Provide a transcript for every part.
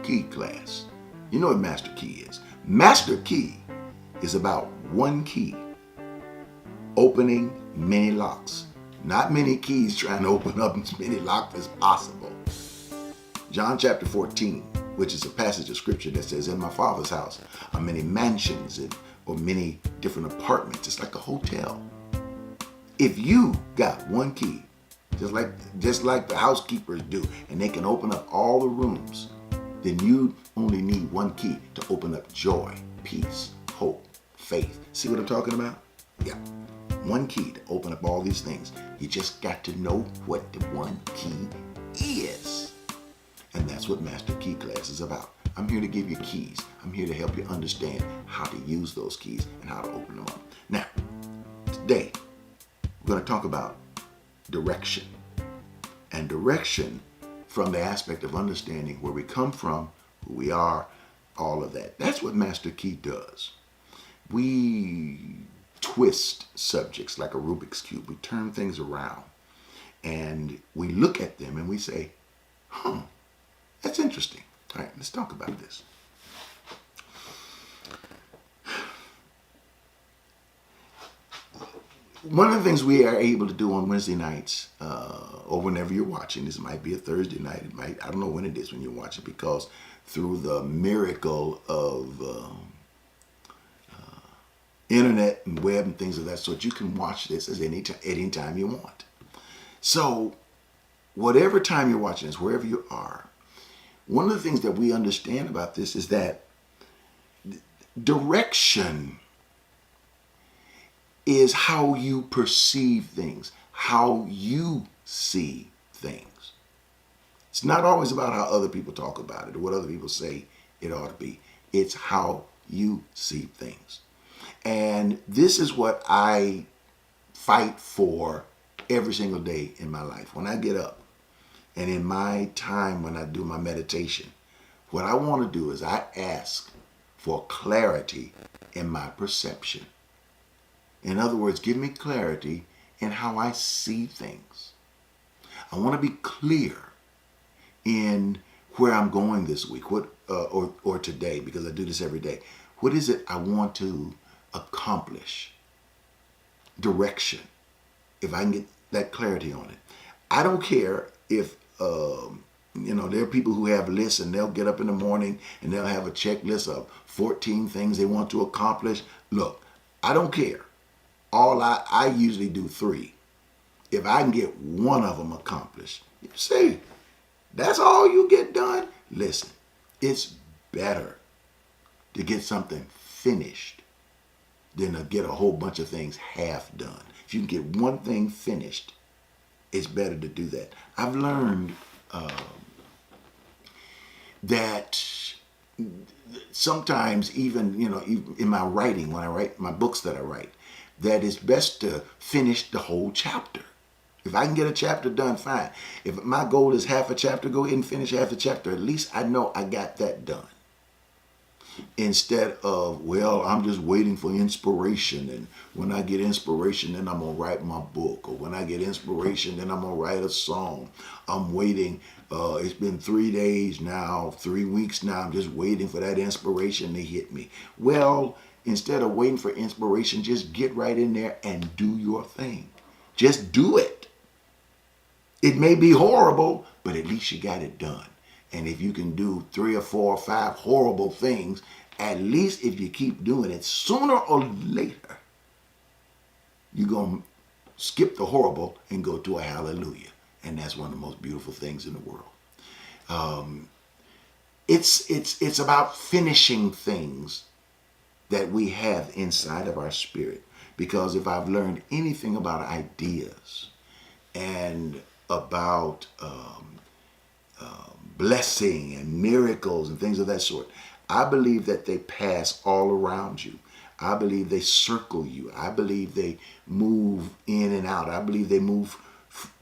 Key class. You know what Master Key is. Master Key is about one key opening many locks. Not many keys trying to open up as many locks as possible. John chapter 14, which is a passage of scripture that says, in my Father's house are many mansions or many different apartments. It's like a hotel. If you got one key, just like the housekeepers do, and they can open up all the rooms, then you only need one key to open up joy, peace, hope, faith. See what I'm talking about? Yeah. One key to open up all these things. You just got to know what the one key is. And that's what Master Key Class is about. I'm here to give you keys. I'm here to help you understand how to use those keys and how to open them up. Now, today, we're going to talk about direction. And direction from the aspect of understanding where we come from, who we are, all of that. That's what Master Key does. We twist subjects like a Rubik's Cube. We turn things around and we look at them and we say, that's interesting. All right, let's talk about this. One of the things we are able to do on Wednesday nights, or whenever you're watching, this might be a Thursday night, I don't know when it is when you watch it, because through the miracle of internet and web and things of that sort, you can watch this as anytime you want. So whatever time you're watching this, wherever you are, one of the things that we understand about this is that direction is how you perceive things, how you see things. It's not always about how other people talk about it or what other people say it ought to be. It's how you see things. And this is what I fight for every single day in my life. When I get up and in my time when I do my meditation, what I want to do is I ask for clarity in my perception. In other words, give me clarity in how I see things. I want to be clear in where I'm going this week, or today, because I do this every day. What is it I want to accomplish? Direction. If I can get that clarity on it. I don't care if, there are people who have lists and they'll get up in the morning and they'll have a checklist of 14 things they want to accomplish. Look, I don't care. I usually do 3. If I can get one of them accomplished, you see, that's all you get done. Listen, it's better to get something finished than to get a whole bunch of things half done. If you can get one thing finished, it's better to do that. I've learned that sometimes even in my writing, when I write my books that I write, that it's best to finish the whole chapter. If I can get a chapter done, fine. If my goal is half a chapter, go ahead and finish half the chapter. At least I know I got that done. Instead of, well, I'm just waiting for inspiration, and when I get inspiration, then I'm going to write my book, or when I get inspiration, then I'm going to write a song. I'm waiting. It's been 3 days now, 3 weeks now. I'm just waiting for that inspiration to hit me. Well, instead of waiting for inspiration, just get right in there and do your thing. Just do it. It may be horrible, but at least you got it done. And if you can do 3 or 4 or 5 horrible things, at least if you keep doing it, sooner or later, you're going to skip the horrible and go to a hallelujah. And that's one of the most beautiful things in the world. It's about finishing things that we have inside of our spirit. Because if I've learned anything about ideas and about blessing and miracles and things of that sort, I believe that they pass all around you. I believe they circle you. I believe they move in and out. I believe they move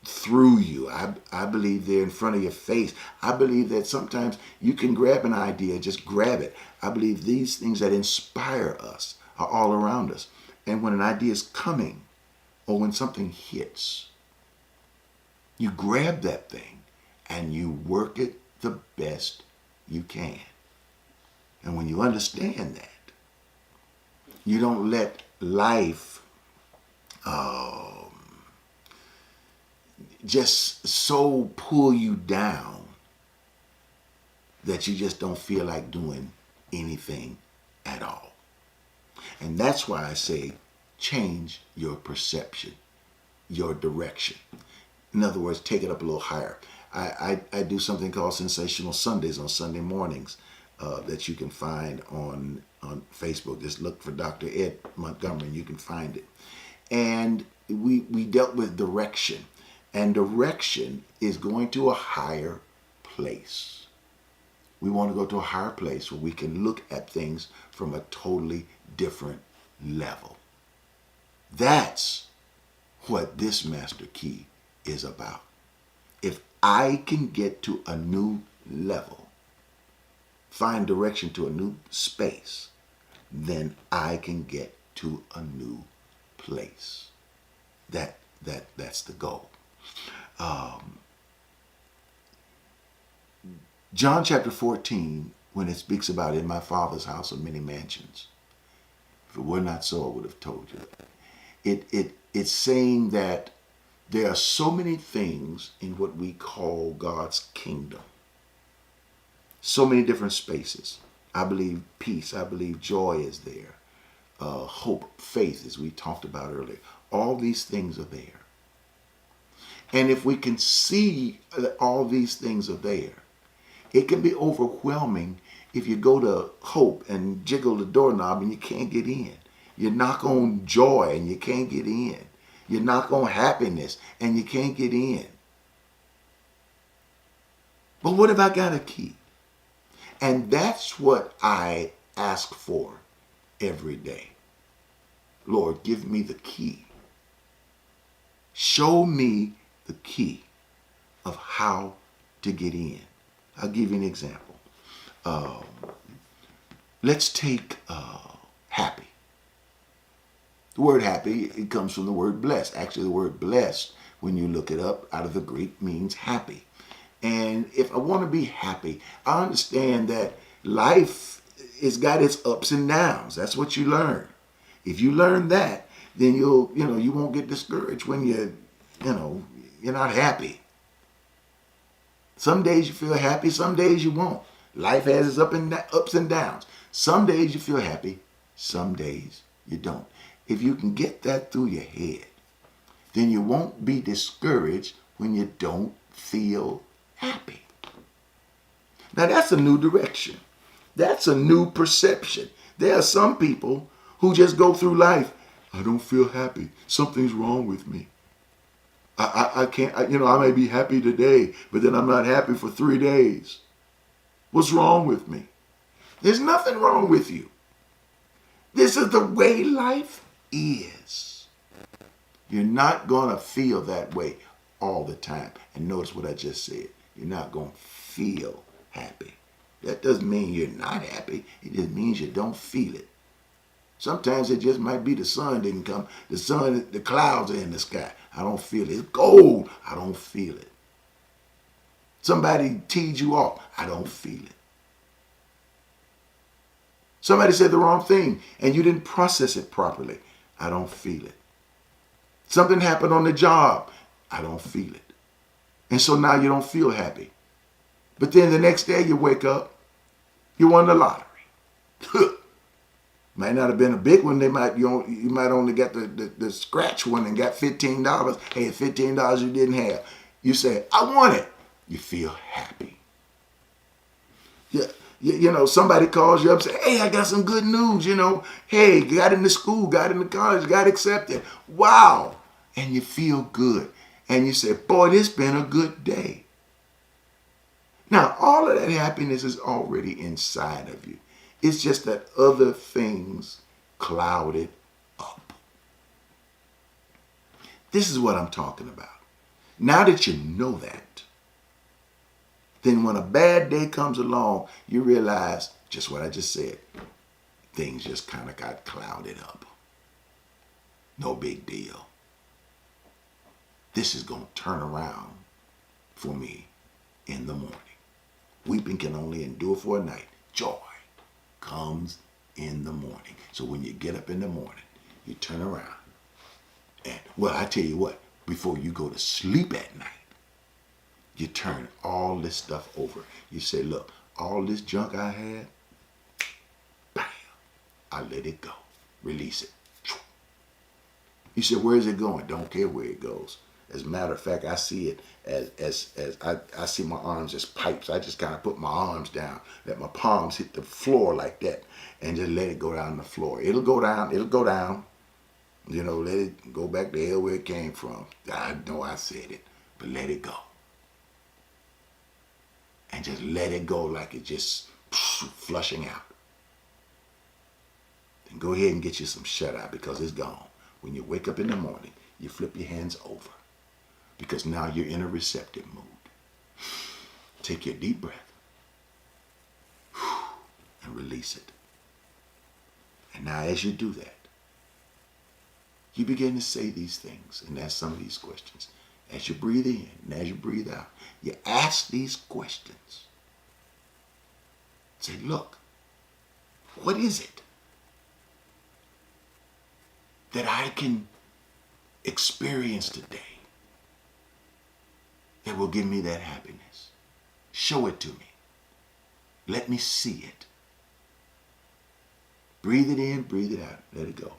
through you. I believe they're in front of your face. I believe that sometimes you can grab an idea, just grab it. I believe these things that inspire us are all around us. And when an idea is coming, or when something hits, you grab that thing and you work it the best you can. And when you understand that, you don't let life just so pull you down that you just don't feel like doing anything at all. And that's why I say change your perception, your direction. In other words, take it up a little higher. I do something called Sensational Sundays on Sunday mornings that you can find on Facebook. Just look for Dr. Ed Montgomery and you can find it. And we dealt with direction. And direction is going to a higher place. We want to go to a higher place where we can look at things from a totally different level. That's what this master key is about. If I can get to a new level, find direction to a new space, then I can get to a new place. That's the goal. John chapter 14, when it speaks about in my Father's house are many mansions. If it were not so, I would have told you that. It's saying that there are so many things in what we call God's kingdom. So many different spaces. I believe peace. I believe joy is there. Hope, faith, as we talked about earlier. All these things are there. And if we can see that all these things are there, it can be overwhelming if you go to Hope and jiggle the doorknob and you can't get in. You knock on joy and you can't get in. You knock on happiness and you can't get in. But what if I got a key? And that's what I ask for every day. Lord, give me the key. Show me the key of how to get in. I'll give you an example. Let's take happy. The word happy, it comes from the word blessed. Actually, the word blessed, when you look it up out of the Greek, means happy. And if I want to be happy, I understand that life has got its ups and downs. That's what you learn. If you learn that, then you won't get discouraged when you're not happy. Some days you feel happy, some days you won't. Life has its ups and downs. Some days you feel happy, some days you don't. If you can get that through your head, then you won't be discouraged when you don't feel happy. Now that's a new direction. That's a new perception. There are some people who just go through life. I don't feel happy. Something's wrong with me. I can't, I may be happy today, but then I'm not happy for 3 days. What's wrong with me? There's nothing wrong with you. This is the way life is. You're not going to feel that way all the time. And notice what I just said. You're not going to feel happy. That doesn't mean you're not happy. It just means you don't feel it. Sometimes it just might be the sun didn't come. The clouds are in the sky. I don't feel it. It's cold. I don't feel it. Somebody teed you off. I don't feel it. Somebody said the wrong thing and you didn't process it properly. I don't feel it. Something happened on the job. I don't feel it. And so now you don't feel happy. But then the next day you wake up, you won the lottery. Might not have been a big one. You might only get the scratch one and got $15. Hey, $15 you didn't have. You say, I won it. You feel happy. Yeah. Somebody calls you up and say, hey, I got some good news. Hey, got into school, got into college, got accepted. Wow. And you feel good. And you say, boy, this been a good day. Now, all of that happiness is already inside of you. It's just that other things cloud it up. This is what I'm talking about. Now that you know that, then when a bad day comes along, you realize just what I just said. Things just kind of got clouded up. No big deal. This is going to turn around for me in the morning. Weeping can only endure for a night. Joy comes in the morning. So when you get up in the morning, you turn around. And, well, I tell you what, before you go to sleep at night, you turn all this stuff over. You say, look, all this junk I had, bam, I let it go. Release it. You say, where is it going? Don't care where it goes. As a matter of fact, I see it as I see my arms as pipes. I just kind of put my arms down, let my palms hit the floor like that, and just let it go down the floor. It'll go down. It'll go down. You know, let it go back to hell where it came from. I know I said it, but let it go. And just let it go like it just flushing out. Then go ahead and get you some shut-eye because it's gone. When you wake up in the morning, you flip your hands over because now you're in a receptive mood. Take your deep breath and release it. And now as you do that, you begin to say these things and ask some of these questions. As you breathe in and as you breathe out, you ask these questions. Say, look, what is it that I can experience today that will give me that happiness? Show it to me. Let me see it. Breathe it in, breathe it out, let it go.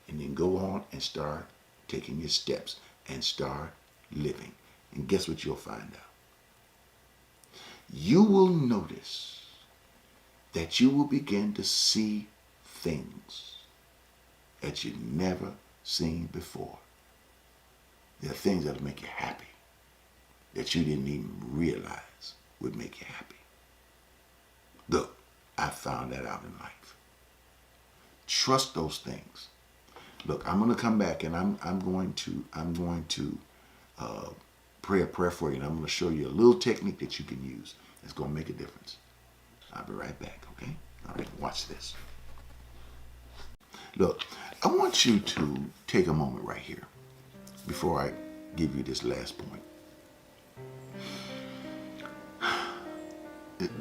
And then go on and start taking your steps and start living. And guess what you'll find out? You will notice that you will begin to see things that you've never seen before. There are things that will make you happy that you didn't even realize would make you happy. Look, I found that out in life. Trust those things. Look, I'm going to come back and I'm going to pray a prayer for you, and I'm going to show you a little technique that you can use that's going to make a difference. I'll be right back, okay? All right, watch this. Look, I want you to take a moment right here before I give you this last point.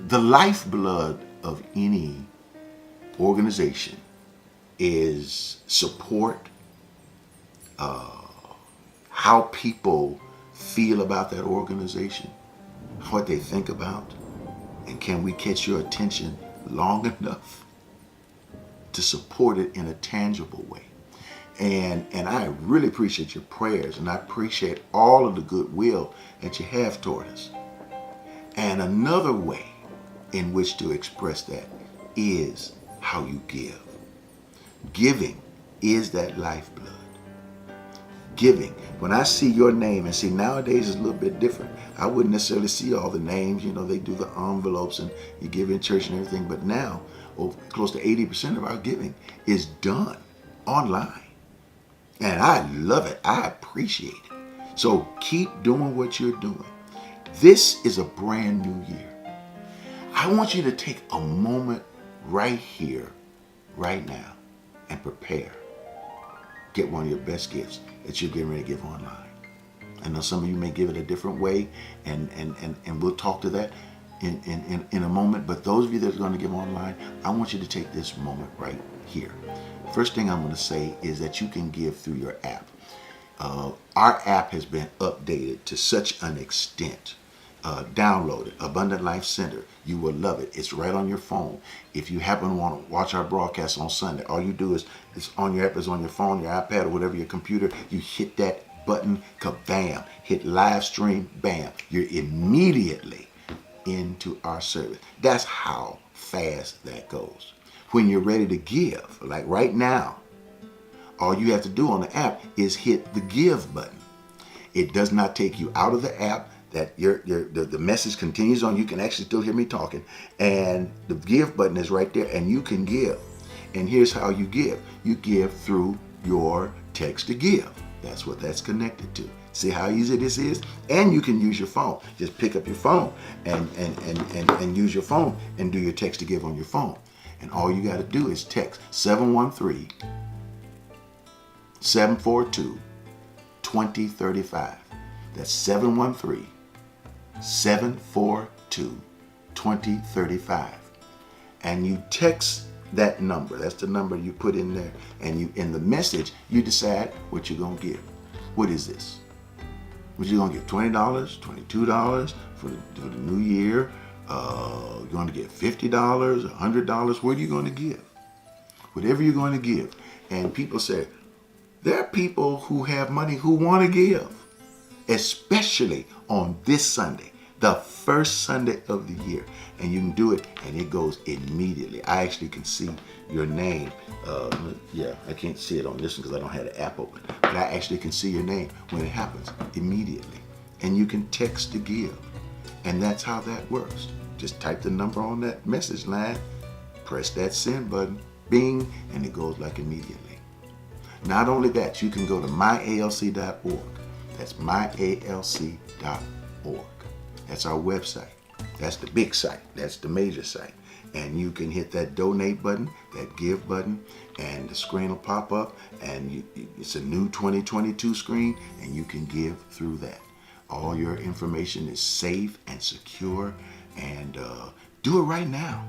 The lifeblood of any organization is support, how people feel about that organization, what they think about, and can we catch your attention long enough to support it in a tangible way. And I really appreciate your prayers, and I appreciate all of the goodwill that you have toward us. And another way in which to express that is how you give. Giving is that lifeblood. Giving. When I see your name, and see nowadays it's a little bit different. I wouldn't necessarily see all the names. You know, they do the envelopes and you give in church and everything. But now, close to 80% of our giving is done online. And I love it. I appreciate it. So keep doing what you're doing. This is a brand new year. I want you to take a moment right here, right now, and prepare. Get one of your best gifts that you're getting ready to give online. I know some of you may give it a different way, and we'll talk to that in a moment. But those of you that are going to give online, I want you to take this moment right here. First thing I'm going to say is that you can give through your app. Our app has been updated to such an extent. Download it, Abundant Life Center. You will love it. It's right on your phone. If you happen to want to watch our broadcast on Sunday, all you do is it's on your app, it's on your phone, your iPad, or whatever, your computer. You hit that button, kabam, hit live stream, bam. You're immediately into our service. That's how fast that goes. When you're ready to give, like right now, all you have to do on the app is hit the give button. It does not take you out of the app. That the message continues on. You can actually still hear me talking, and the give button is right there, and you can give. And here's how you give. You give through your text to give. That's what that's connected to. See how easy this is? And you can use your phone. Just pick up your phone and use your phone and do your text to give on your phone. And all you got to do is text 713-742-2035. That's 713-742-2035. 2035. And you text that number. That's the number you put in there. And you, in the message, you decide what you're going to give. What is this? What you going to give? $20, $22 for the new year? You're going to get $50, $100? What are you going to give? Whatever you're going to give. And people say, there are people who have money who want to give, especially on this Sunday, the first Sunday of the year. And you can do it, and it goes immediately. I actually can see your name. Yeah, I can't see it on this one because I don't have the app open. But I actually can see your name when it happens immediately. And you can text to give. And that's how that works. Just type the number on that message line, press that send button, bing, and it goes like immediately. Not only that, you can go to myalc.org. That's myalc.org. That's our website. That's the big site. That's the major site. And you can hit that donate button, that give button, and the screen will pop up, and it's a new 2022 screen, and you can give through that. All your information is safe and secure, and do it right now.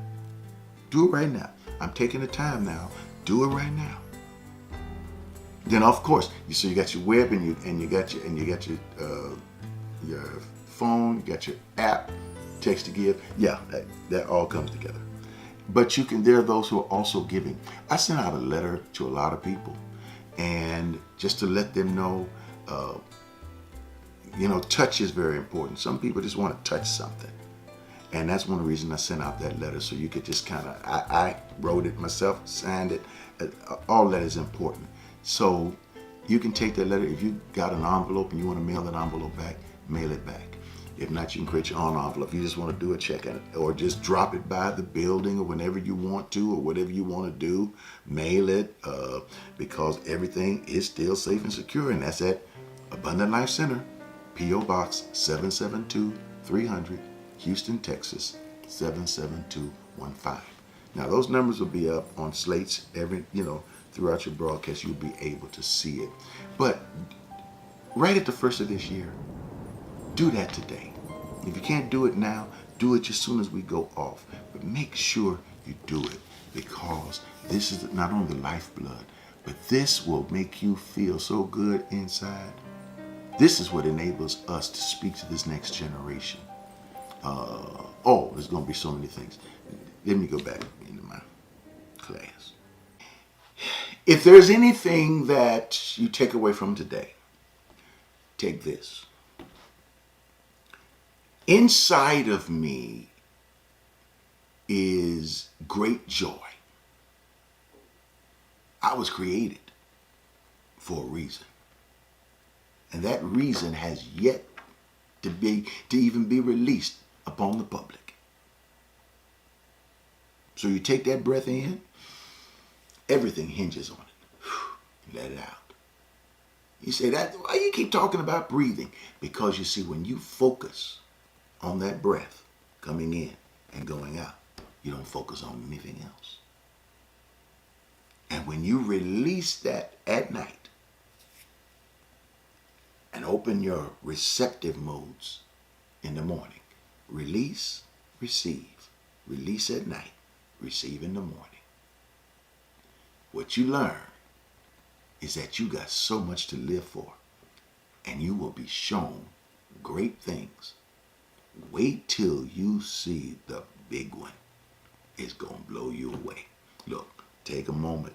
Do it right now. I'm taking the time now. Do it right now. Then, of course, so you got your web, and you got your phone, you got your app, text to give. Yeah, that all comes together. But you can. There are those who are also giving. I sent out a letter to a lot of people, and just to let them know, touch is very important. Some people just want to touch something, and that's one of the reasons I sent out that letter, so you could just kind of. I wrote it myself, signed it. All that is important. So you can take that letter. If you got an envelope and you want to mail that envelope back, mail it back. If not, you can create your own envelope. You just want to do a check on it, or just drop it by the building, or whenever you want to, or whatever you want to do, mail it, because everything is still safe and secure, and that's at Abundant Life Center, P.O. Box 772-300, Houston, Texas 77215. Now those numbers will be up on slates throughout your broadcast. You'll be able to see it. But right at the first of this year, do that today. If you can't do it now, do it as soon as we go off. But make sure you do it, because this is not only the lifeblood, but this will make you feel so good inside. This is what enables us to speak to this next generation. There's going to be so many things. Let me go back into my class. If there's anything that you take away from today, take this. Inside of me is great joy. I was created for a reason. And that reason has yet to even be released upon the public. So you take that breath in, everything hinges on it. Let it out. You say, why you keep talking about breathing? Because you see, when you focus on that breath coming in and going out, you don't focus on anything else. And when you release that at night and open your receptive modes in the morning, release, receive, release at night, receive in the morning, what you learn is that you got so much to live for, and you will be shown great things. Wait till you see the big one. It's going to blow you away. Look, take a moment.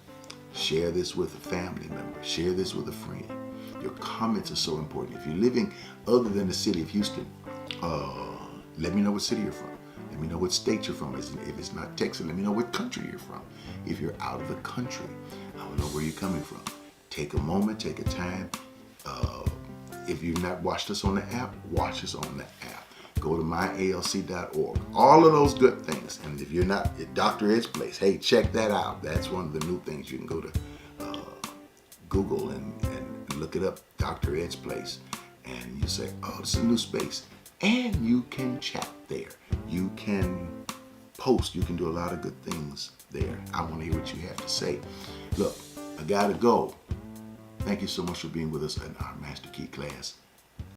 Share this with a family member. Share this with a friend. Your comments are so important. If you're living other than the city of Houston, let me know what city you're from. Let me know what state you're from. If it's not Texas, let me know what country you're from. If you're out of the country, I want to know where you're coming from. Take a moment, take a time. If you've not watched us on the app, watch us on the app. Go to myalc.org. All of those good things. And if you're not at Dr. Ed's Place, hey, check that out. That's one of the new things. You can go to Google and look it up, Dr. Ed's Place. And you say, oh, this is a new space. And you can chat there. You can post. You can do a lot of good things there. I want to hear what you have to say. Look, I got to go. Thank you so much for being with us in our Master Key class.